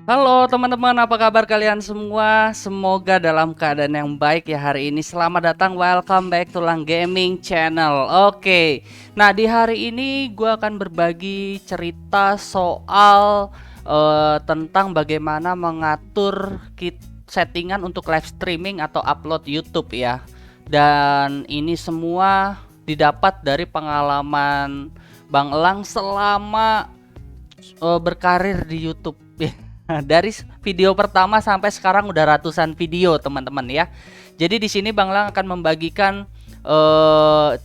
Halo teman-teman, apa kabar kalian semua? Semoga dalam keadaan yang baik ya hari ini. Selamat datang, welcome back to Lang Gaming Channel. Oke, nah di hari ini gue akan berbagi cerita soal tentang bagaimana mengatur settingan untuk live streaming atau upload YouTube ya. Dan ini semua didapat dari pengalaman Bang Elang selama berkarir di YouTube. Dari video pertama sampai sekarang udah ratusan video teman-teman ya. Jadi di sini Bang Lang akan membagikan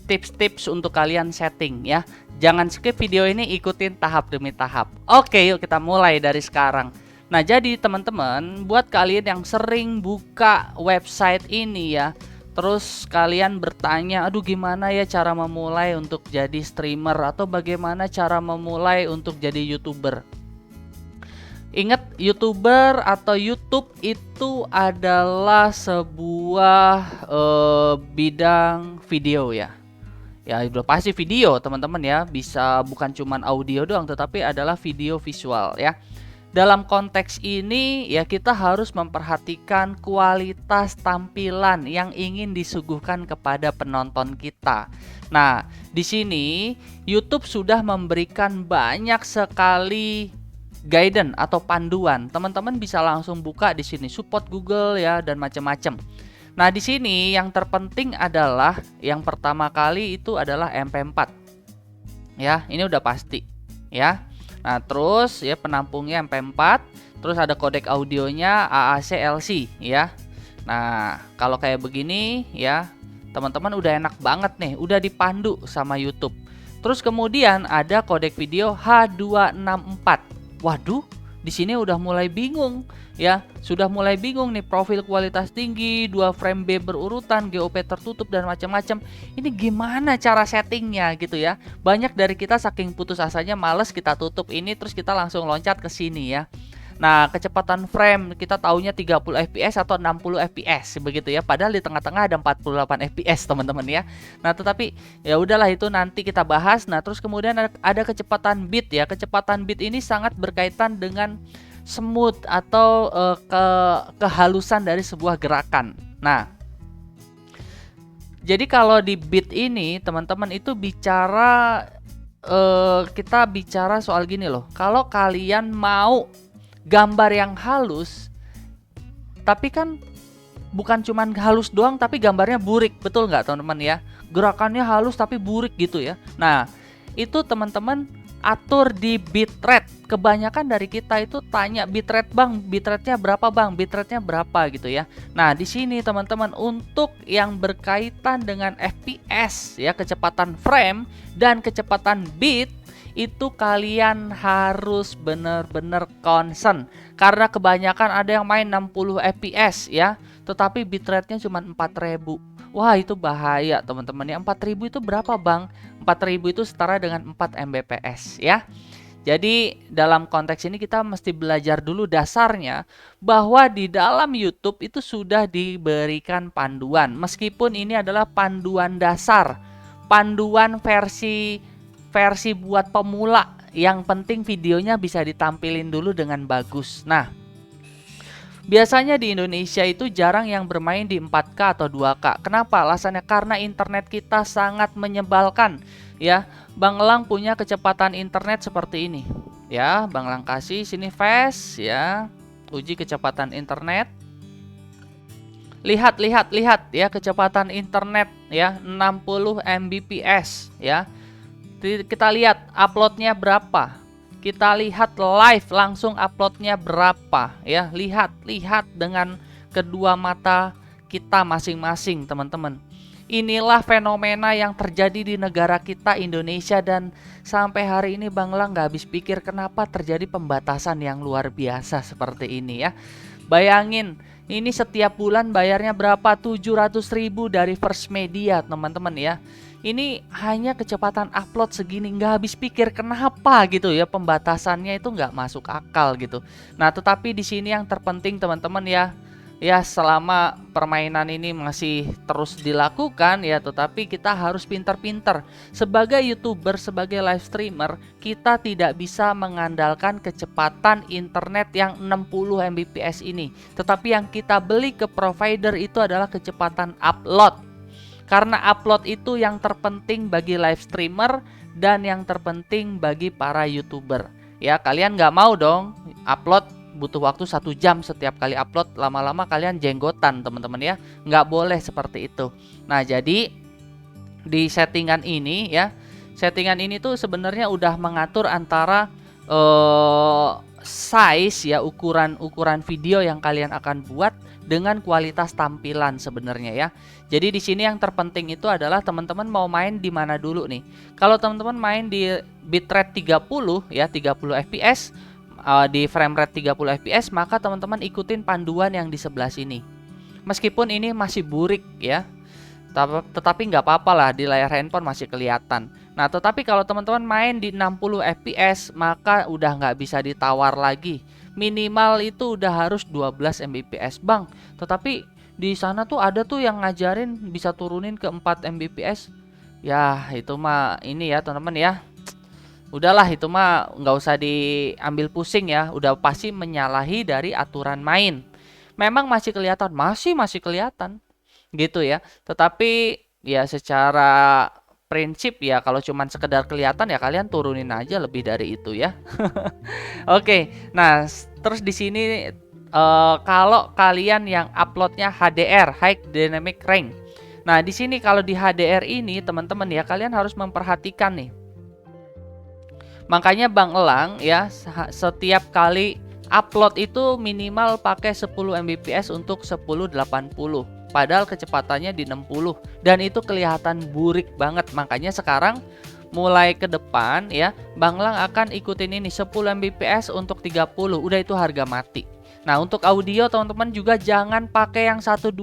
tips-tips untuk kalian setting ya. Jangan skip video ini, ikutin tahap demi tahap. Oke, yuk kita mulai dari sekarang. Nah, jadi teman-teman, buat kalian yang sering buka website ini ya, terus kalian bertanya, aduh gimana ya cara memulai untuk jadi streamer atau bagaimana cara memulai untuk jadi YouTuber. Ingat, YouTuber atau YouTube itu adalah sebuah bidang video ya. Ya, udah pasti video teman-teman ya. Bisa bukan cuman audio doang, tetapi adalah video visual ya. Dalam konteks ini ya kita harus memperhatikan kualitas tampilan yang ingin disuguhkan kepada penonton kita. Nah, di sini YouTube sudah memberikan banyak sekali guidance atau panduan. Teman-teman bisa langsung buka di sini support Google ya dan macam-macam. Nah, di sini yang terpenting adalah yang pertama kali itu adalah MP4. Ya, ini udah pasti ya. Nah, terus ya penampungnya MP4, terus ada kodek audionya AAC LC ya. Nah, kalau kayak begini ya, teman-teman udah enak banget nih, udah dipandu sama YouTube. Terus kemudian ada kodek video H264. Waduh, di sini udah mulai bingung ya. Sudah mulai bingung nih, profil kualitas tinggi, 2 frame B berurutan, GOP tertutup dan macam-macam. Ini gimana cara settingnya gitu ya. Banyak dari kita saking putus asanya males kita tutup ini terus kita langsung loncat ke sini ya. Nah, kecepatan frame kita taunya 30 fps atau 60 fps begitu ya. Padahal di tengah-tengah ada 48 fps, teman-teman ya. Nah, tetapi ya udahlah itu nanti kita bahas. Nah, terus kemudian ada kecepatan bit ya. Kecepatan bit ini sangat berkaitan dengan smooth atau kehalusan dari sebuah gerakan. Nah, jadi kalau di bit ini teman-teman itu bicara kita bicara soal gini loh. Kalau kalian mau gambar yang halus, tapi kan bukan cuman halus doang, tapi gambarnya burik, betul nggak teman-teman ya? Gerakannya halus tapi burik gitu ya. Nah, itu teman-teman atur di bitrate. Kebanyakan dari kita itu tanya bitrate bang, bitrate-nya berapa bang, bitrate-nya berapa gitu ya. Nah, di sini teman-teman untuk yang berkaitan dengan FPS ya, kecepatan frame dan kecepatan bit, itu kalian harus benar-benar concern karena kebanyakan ada yang main 60 fps ya, tetapi bitrate-nya cuma 4000. Wah, itu bahaya teman-teman ya. 4000 itu berapa bang? 4000 itu setara dengan 4 Mbps ya. Jadi dalam konteks ini kita mesti belajar dulu dasarnya bahwa di dalam YouTube itu sudah diberikan panduan. Meskipun ini adalah panduan dasar, panduan versi buat pemula, yang penting videonya bisa ditampilin dulu dengan bagus. Nah, biasanya di Indonesia itu jarang yang bermain di 4K atau 2K. Kenapa? Alasannya karena internet kita sangat menyebalkan ya. Bang Elang punya kecepatan internet seperti ini. Ya, Bang Elang kasih sini fast ya. Uji kecepatan internet. Lihat ya kecepatan internet ya, 60 Mbps ya. Kita lihat uploadnya berapa. Kita lihat live langsung uploadnya berapa ya. Lihat dengan kedua mata kita masing-masing teman-teman. Inilah fenomena yang terjadi di negara kita Indonesia, dan sampai hari ini Bang Lang nggak habis pikir kenapa terjadi pembatasan yang luar biasa seperti ini ya. Bayangin, ini setiap bulan bayarnya berapa? 700.000 dari First Media teman-teman ya. Ini hanya kecepatan upload segini, nggak habis pikir kenapa gitu ya, pembatasannya itu nggak masuk akal gitu. Nah, tetapi di sini yang terpenting teman-teman ya, ya selama permainan ini masih terus dilakukan ya, tetapi kita harus pintar-pintar. Sebagai YouTuber, sebagai live streamer, kita tidak bisa mengandalkan kecepatan internet yang 60 Mbps ini. Tetapi yang kita beli ke provider itu adalah kecepatan upload. Karena upload itu yang terpenting bagi live streamer dan yang terpenting bagi para YouTuber. Ya, kalian nggak mau dong upload butuh waktu 1 jam setiap kali upload, lama-lama kalian jenggotan teman-teman ya, nggak boleh seperti itu. Nah, jadi di settingan ini ya, settingan ini tuh sebenarnya udah mengatur antara size ya, ukuran video yang kalian akan buat dengan kualitas tampilan sebenarnya ya. Jadi di sini yang terpenting itu adalah teman-teman mau main di mana dulu nih. Kalau teman-teman main di bitrate 30 ya, 30 fps, di frame rate 30 fps, maka teman-teman ikutin panduan yang di sebelah sini. Meskipun ini masih burik ya, tetapi nggak apa-apa lah, di layar handphone masih kelihatan. Nah, tetapi kalau teman-teman main di 60 fps, maka udah nggak bisa ditawar lagi. Minimal itu udah harus 12 Mbps bang. Tetapi di sana tuh ada tuh yang ngajarin bisa turunin ke 4 Mbps. Ya itu mah ini ya teman-teman ya, udahlah itu mah nggak usah diambil pusing ya, udah pasti menyalahi dari aturan main. Memang masih kelihatan, masih kelihatan gitu ya. Tetapi ya secara prinsip ya, kalau cuman sekedar kelihatan ya kalian turunin aja lebih dari itu ya. Oke, nah terus di sini kalau kalian yang uploadnya HDR, High Dynamic Range. Nah di sini kalau di HDR ini teman-teman ya, kalian harus memperhatikan nih. Makanya Bang Elang ya setiap kali upload itu minimal pakai 10 Mbps untuk 1080. Padahal kecepatannya di 60 dan itu kelihatan burik banget. Makanya sekarang mulai ke depan ya, Bang Elang akan ikutin ini 10 Mbps untuk 30. Udah itu harga mati. Nah, untuk audio teman-teman juga jangan pakai yang 128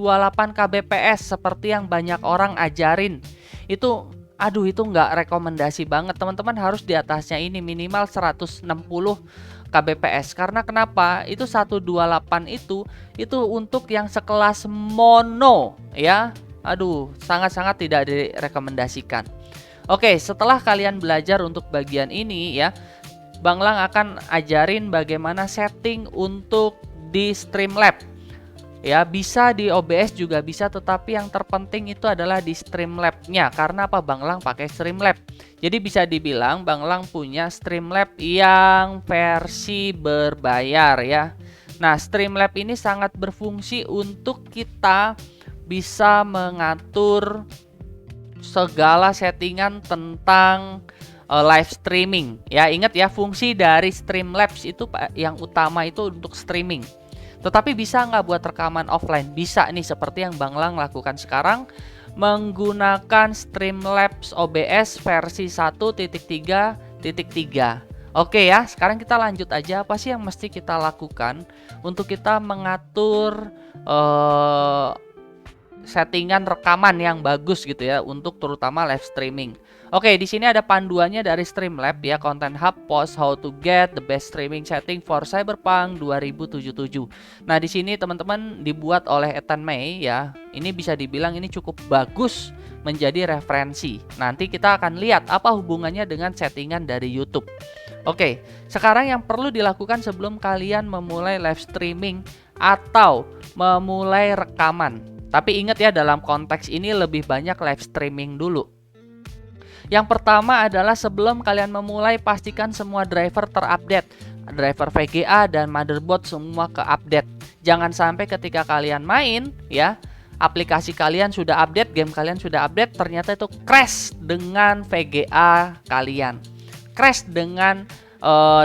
kbps seperti yang banyak orang ajarin. Itu aduh, itu nggak rekomendasi banget. Teman-teman harus di atasnya ini minimal 160 kbps. Karena kenapa? Itu 128 itu untuk yang sekelas mono ya. Aduh, sangat-sangat tidak direkomendasikan. Oke, setelah kalian belajar untuk bagian ini ya, Bang Lang akan ajarin bagaimana setting untuk di Streamlabs. Ya, bisa di OBS juga bisa, tetapi yang terpenting itu adalah di Streamlabs-nya. Karena apa? Bang Lang pakai Streamlabs. Jadi bisa dibilang Bang Lang punya Streamlabs yang versi berbayar ya. Nah, Streamlabs ini sangat berfungsi untuk kita bisa mengatur segala settingan tentang live streaming. Ya, ingat ya, fungsi dari Streamlabs itu yang utama itu untuk streaming. Tetapi bisa nggak buat rekaman offline? Bisa nih, seperti yang Bang Lang lakukan sekarang menggunakan Streamlabs OBS versi 1.3.3. Oke ya, sekarang kita lanjut aja. Apa sih yang mesti kita lakukan untuk kita mengatur settingan rekaman yang bagus gitu ya, untuk terutama live streaming. Oke, di sini ada panduannya dari Streamlabs ya, Content Hub, Post How to Get the Best Streaming Setting for Cyberpunk 2077. Nah, di sini teman-teman dibuat oleh Ethan May ya. Ini bisa dibilang ini cukup bagus menjadi referensi. Nanti kita akan lihat apa hubungannya dengan settingan dari YouTube. Oke, sekarang yang perlu dilakukan sebelum kalian memulai live streaming atau memulai rekaman. Tapi ingat ya, dalam konteks ini lebih banyak live streaming dulu. Yang pertama adalah sebelum kalian memulai, pastikan semua driver terupdate. Driver VGA dan motherboard semua ke-update. Jangan sampai ketika kalian main ya, aplikasi kalian sudah update, game kalian sudah update, ternyata itu crash dengan VGA kalian. Crash dengan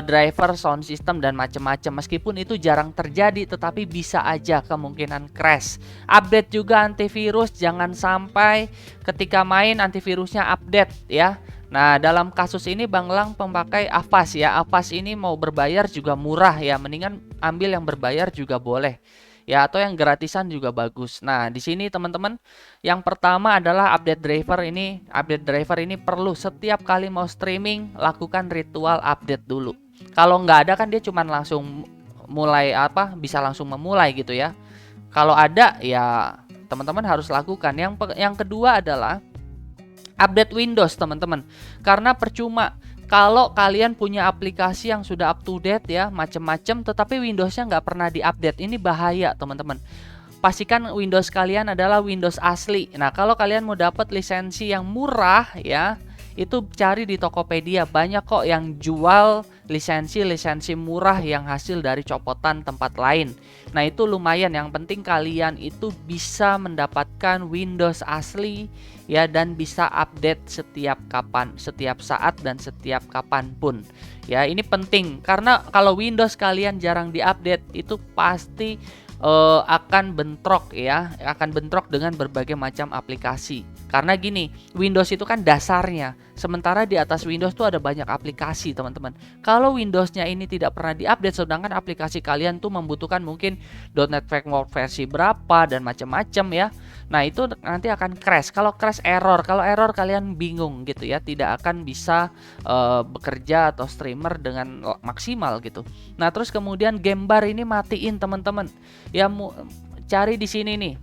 driver sound system dan macam-macam. Meskipun itu jarang terjadi, tetapi bisa aja kemungkinan crash. Update juga antivirus, jangan sampai ketika main antivirusnya update ya. Nah, dalam kasus ini Bang Lang pemakai Avast ya. Avast ini mau berbayar juga murah ya, mendingan ambil yang berbayar juga boleh ya, atau yang gratisan juga bagus. Nah, di sini teman-teman, yang pertama adalah update driver ini. Update driver ini perlu setiap kali mau streaming, lakukan ritual update dulu. Kalau nggak ada kan dia cuman langsung mulai bisa langsung memulai gitu ya. Kalau ada ya teman-teman harus lakukan. Yang kedua adalah update Windows, teman-teman. Karena percuma kalau kalian punya aplikasi yang sudah up to date ya, macam-macam, tetapi Windowsnya nggak pernah diupdate. Ini bahaya, teman-teman. Pastikan Windows kalian adalah Windows asli. Nah, kalau kalian mau dapat lisensi yang murah ya, itu cari di Tokopedia. Banyak kok yang jual lisensi murah yang hasil dari copotan tempat lain. Nah, itu lumayan. Yang penting kalian itu bisa mendapatkan Windows asli ya, dan bisa update setiap kapan, setiap saat, dan setiap kapanpun ya. Ini penting karena kalau Windows kalian jarang diupdate, itu pasti akan bentrok ya, akan bentrok dengan berbagai macam aplikasi. Karena gini, Windows itu kan dasarnya, sementara di atas Windows tuh ada banyak aplikasi, teman-teman. Kalau Windowsnya ini tidak pernah diupdate, sedangkan aplikasi kalian tuh membutuhkan mungkin .NET Framework versi berapa dan macam-macam ya. Nah, itu nanti akan crash. Kalau crash error, kalau error kalian bingung gitu ya, tidak akan bisa bekerja atau streamer dengan maksimal gitu. Nah, terus kemudian game bar ini matiin, teman-teman. Ya, cari di sini nih.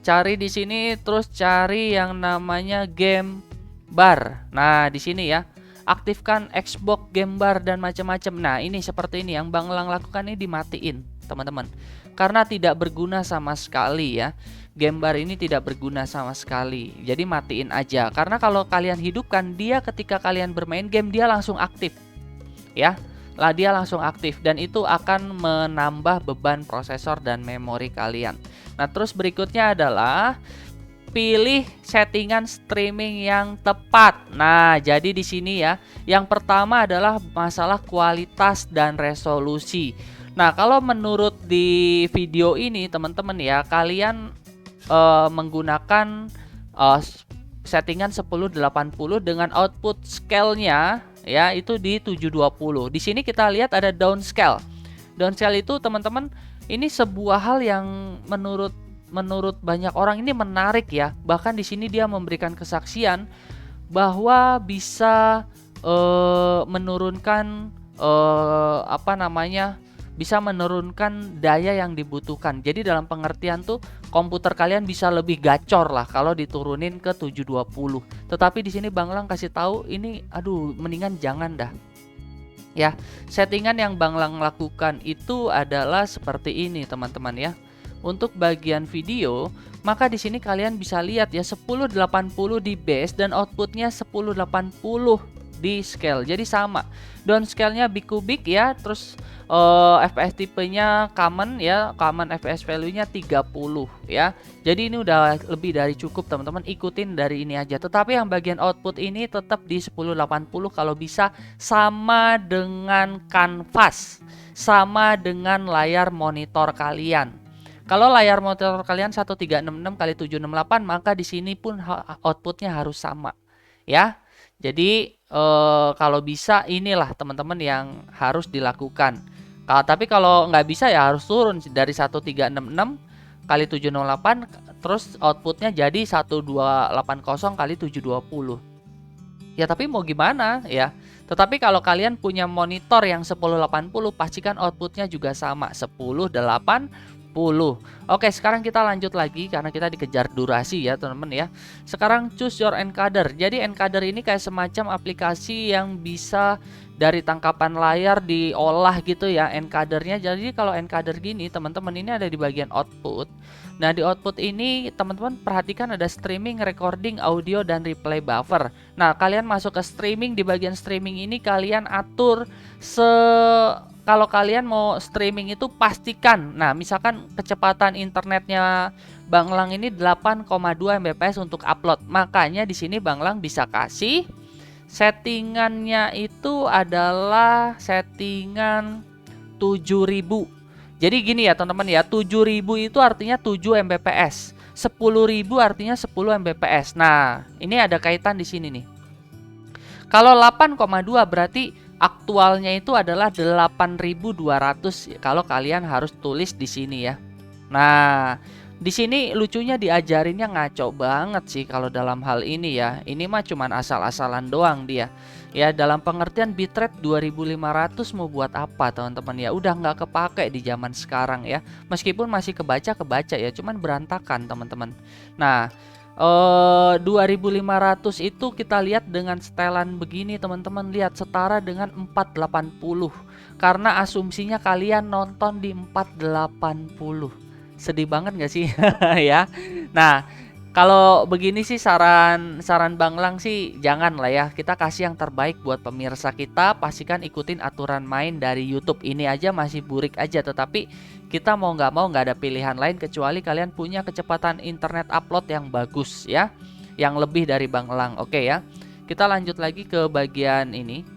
Cari di sini, terus cari yang namanya game bar. Nah, di sini ya. Aktifkan Xbox game bar dan macam-macam. Nah, ini seperti ini yang Bang Lang lakukan, ini dimatiin, teman-teman. Karena tidak berguna sama sekali ya. Game bar ini tidak berguna sama sekali. Jadi matiin aja. Karena kalau kalian hidupkan, dia ketika kalian bermain game dia langsung aktif. Ya. Lah, dia langsung aktif dan itu akan menambah beban prosesor dan memori kalian. Nah, terus berikutnya adalah pilih settingan streaming yang tepat. Nah, jadi di sini ya, yang pertama adalah masalah kualitas dan resolusi. Nah, kalau menurut di video ini teman-teman ya, kalian menggunakan settingan 1080 dengan output scale-nya ya itu di 720. Di sini kita lihat ada downscale. Downscale itu teman-teman, ini sebuah hal yang menurut banyak orang ini menarik ya. Bahkan di sini dia memberikan kesaksian bahwa bisa menurunkan bisa menurunkan daya yang dibutuhkan. Jadi dalam pengertian tuh komputer kalian bisa lebih gacor lah kalau diturunin ke 720. Tetapi di sini Bang Lang kasih tahu ini aduh mendingan jangan dah. Ya, settingan yang Bang Lang lakukan itu adalah seperti ini, teman-teman ya. Untuk bagian video, maka di sini kalian bisa lihat ya 1080 di base dan outputnya 1080 di scale. Jadi sama. Downscale-nya bikubik ya, terus FPS tipenya common ya, common FPS value-nya 30 ya. Jadi ini udah lebih dari cukup, teman-teman. Ikutin dari ini aja. Tetapi yang bagian output ini tetap di 1080 kalau bisa sama dengan kanvas, sama dengan layar monitor kalian. Kalau layar monitor kalian 1366x768, maka di sini pun outputnya harus sama ya. Jadi kalau bisa inilah teman-teman yang harus dilakukan. Tapi kalau nggak bisa ya harus turun dari 1366x768, terus outputnya jadi 1280x720. Ya tapi mau gimana ya. Tetapi kalau kalian punya monitor yang 1080, pastikan outputnya juga sama 1080. Oke, sekarang kita lanjut lagi karena kita dikejar durasi ya teman-teman ya. Sekarang choose your encoder. Jadi encoder ini kayak semacam aplikasi yang bisa dari tangkapan layar diolah gitu ya encodernya. Jadi kalau encoder gini teman-teman, ini ada di bagian output. Nah, di output ini teman-teman perhatikan ada streaming, recording, audio, dan replay buffer. Nah, kalian masuk ke streaming. Di bagian streaming ini kalian atur kalau kalian mau streaming itu pastikan. Nah, misalkan kecepatan internetnya Bang Lang ini 8,2 Mbps untuk upload. Makanya di sini Bang Lang bisa kasih settingannya itu adalah settingan 7000. Jadi gini ya teman-teman ya, 7000 itu artinya 7 Mbps. 10.000 artinya 10 Mbps. Nah, ini ada kaitan di sini nih. Kalau 8,2 berarti aktualnya itu adalah 8.200 kalau kalian harus tulis di sini ya. Nah, di sini lucunya diajarinnya ngaco banget sih kalau dalam hal ini ya. Ini mah cuman asal-asalan doang dia. Ya, dalam pengertian bitrate 2500 mau buat apa teman-teman ya? Udah nggak kepake di zaman sekarang ya. Meskipun masih kebaca ya, cuman berantakan teman-teman. Nah, 2500 itu kita lihat dengan setelan begini teman-teman, lihat setara dengan 480. Karena asumsinya kalian nonton di 480. Sedih banget gak sih? Ya. Nah, kalau begini sih saran Bang Lang sih jangan lah ya. Kita kasih yang terbaik buat pemirsa kita. Pastikan ikutin aturan main dari YouTube. Ini aja masih burik aja, tetapi kita mau nggak ada pilihan lain kecuali kalian punya kecepatan internet upload yang bagus ya, yang lebih dari Bang Lang. Oke ya. Kita lanjut lagi ke bagian ini.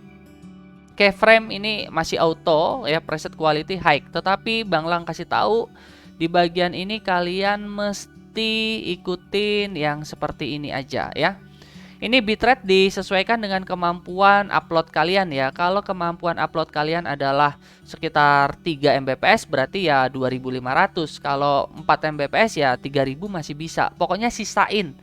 Keyframe ini masih auto ya, preset quality high. Tetapi Bang Lang kasih tahu di bagian ini kalian mesti ikutin yang seperti ini aja ya. Ini bitrate disesuaikan dengan kemampuan upload kalian ya. Kalau kemampuan upload kalian adalah sekitar 3 Mbps berarti ya 2500. Kalau 4 Mbps ya 3000 masih bisa. Pokoknya sisain.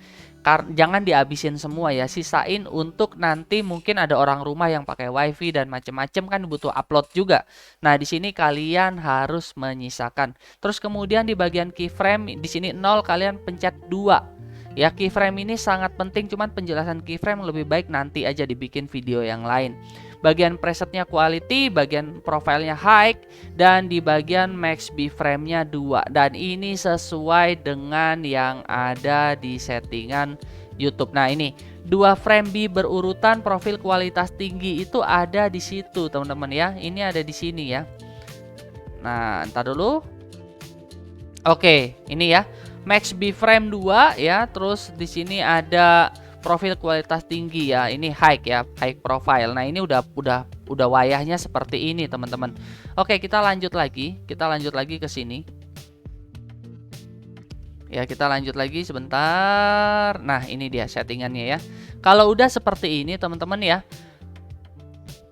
Jangan dihabisin semua ya, sisain untuk nanti mungkin ada orang rumah yang pakai wifi dan macem-macem kan butuh upload juga. Nah, di sini kalian harus menyisakan. Terus kemudian di bagian keyframe di sini 0 kalian pencet 2. Ya, keyframe ini sangat penting, cuman penjelasan keyframe lebih baik nanti aja dibikin video yang lain. Bagian presetnya quality, bagian profilnya high, dan di bagian max B-frame-nya 2. Dan ini sesuai dengan yang ada di settingan YouTube. Nah, ini 2 frame B berurutan profil kualitas tinggi itu ada di situ, teman-teman ya. Ini ada di sini ya. Nah, ntar dulu. Oke, ini ya. Max B-frame 2 ya, terus di sini ada profil kualitas tinggi ya. Ini high ya, high profile. Nah, ini udah wayahnya seperti ini, teman-teman. Oke, kita lanjut lagi. Kita lanjut lagi ke sini. Ya, kita lanjut lagi sebentar. Nah, ini dia settingannya ya. Kalau udah seperti ini, teman-teman ya,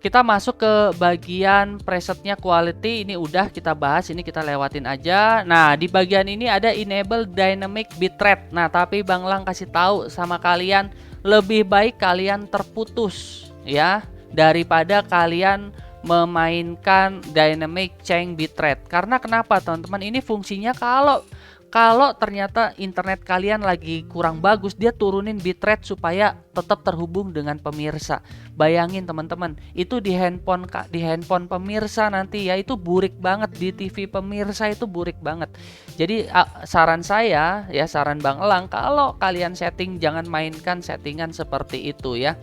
kita masuk ke bagian presetnya quality. Ini udah kita bahas, ini kita lewatin aja. Nah, di bagian ini ada enable dynamic bitrate. Nah, tapi Bang Lang kasih tahu sama kalian, lebih baik kalian terputus ya daripada kalian memainkan dynamic change bitrate. Karena kenapa, teman-teman? Ini fungsinya kalau ternyata internet kalian lagi kurang bagus, dia turunin bitrate supaya tetap terhubung dengan pemirsa. Bayangin teman-teman, itu di handphone pemirsa nanti ya itu burik banget, di TV pemirsa itu burik banget. Jadi saran saya ya, saran Bang Elang, kalau kalian setting jangan mainkan settingan seperti itu ya.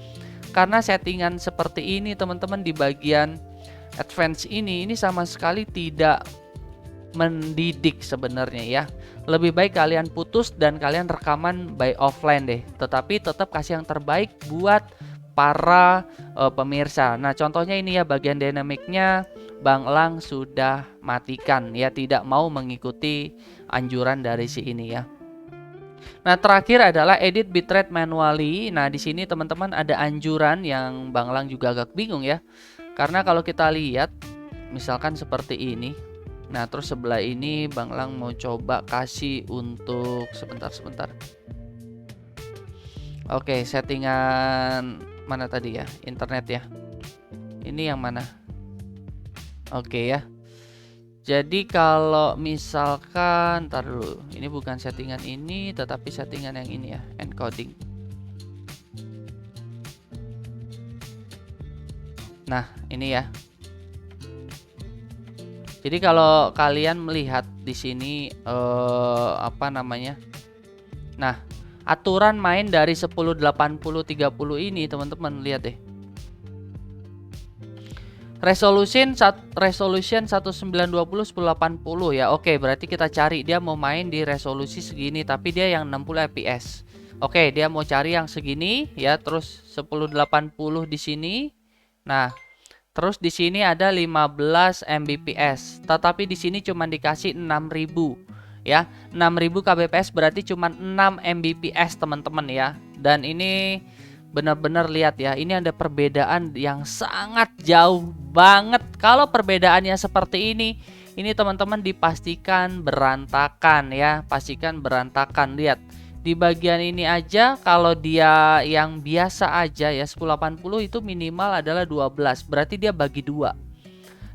Karena settingan seperti ini teman-teman di bagian advance ini sama sekali tidak mendidik sebenarnya ya. Lebih baik kalian putus dan kalian rekaman by offline deh. Tetapi tetap kasih yang terbaik buat para pemirsa. Nah, contohnya ini ya, bagian dinamiknya Bang Lang sudah matikan ya, tidak mau mengikuti anjuran dari si ini ya. Nah, terakhir adalah edit bitrate manually. Nah, di sini teman-teman ada anjuran yang Bang Lang juga agak bingung ya. Karena kalau kita lihat misalkan seperti ini. Nah, terus sebelah ini Bang Lang mau coba kasih untuk sebentar. Oke, settingan mana tadi ya? Internet ya. Ini yang mana? Oke ya. Jadi kalau misalkan, ntar dulu, ini bukan settingan ini, tetapi settingan yang ini ya, encoding. Nah, ini ya. Jadi kalau kalian melihat di sini apa namanya? Nah, aturan main dari 1080 30 ini teman-teman lihat deh. Resolution 1920 1080 ya. Oke, berarti kita cari dia mau main di resolusi segini tapi dia yang 60 fps. Oke, dia mau cari yang segini ya, terus 1080 di sini. Nah, terus di sini ada 15 Mbps, tetapi di sini cuma dikasih 6000 ya. 6000 kbps berarti cuma 6 Mbps teman-teman ya. Dan ini benar-benar lihat ya, ini ada perbedaan yang sangat jauh banget. Kalau perbedaannya seperti ini teman-teman dipastikan berantakan ya, pastikan berantakan. Lihat, Di bagian ini aja kalau dia yang biasa aja ya 1080 itu minimal adalah 12, berarti dia bagi dua.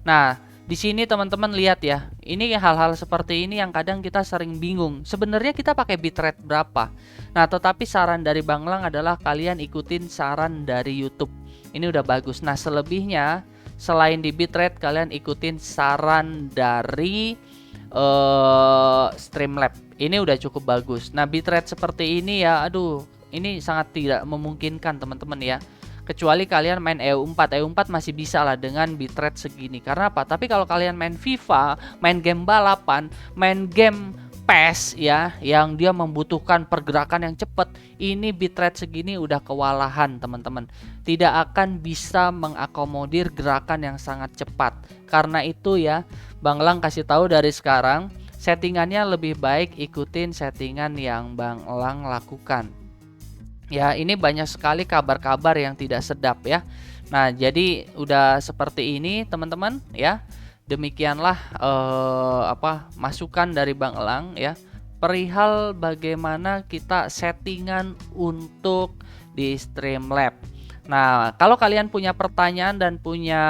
Nah, di sini teman-teman lihat ya, ini hal-hal seperti ini yang kadang kita sering bingung. Sebenarnya kita pakai bitrate berapa? Nah, tetapi saran dari Bang Lang adalah kalian ikutin saran dari YouTube. Ini udah bagus. Nah, selebihnya selain di bitrate, kalian ikutin saran dari Streamlabs. Ini udah cukup bagus. Nah, bitrate seperti ini ya, aduh, ini sangat tidak memungkinkan teman-teman ya. Kecuali kalian main EU4, EU4 masih bisa lah dengan bitrate segini. Karena apa? Tapi kalau kalian main FIFA, main game balapan, main game PES ya, yang dia membutuhkan pergerakan yang cepat, ini bitrate segini udah kewalahan teman-teman. Tidak akan bisa mengakomodir gerakan yang sangat cepat. Karena itu ya, Bang Lang kasih tahu dari sekarang, settingannya lebih baik ikutin settingan yang Bang Lang lakukan. Ya, ini banyak sekali kabar-kabar yang tidak sedap ya. Nah, jadi udah seperti ini teman-teman ya. Demikianlah masukan dari Bang Elang ya. Perihal bagaimana kita settingan untuk di Streamlabs. Nah, kalau kalian punya pertanyaan dan punya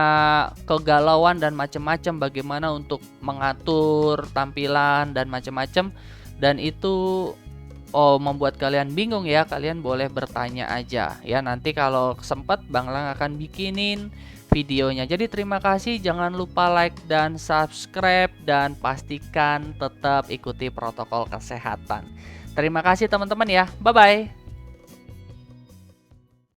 kegalauan dan macam-macam bagaimana untuk mengatur tampilan dan macam-macam, dan itu membuat kalian bingung ya, kalian boleh bertanya aja ya. Nanti kalau sempat Bang Lang akan bikinin videonya. Jadi terima kasih, jangan lupa like dan subscribe, dan pastikan tetap ikuti protokol kesehatan. Terima kasih teman-teman ya, bye bye.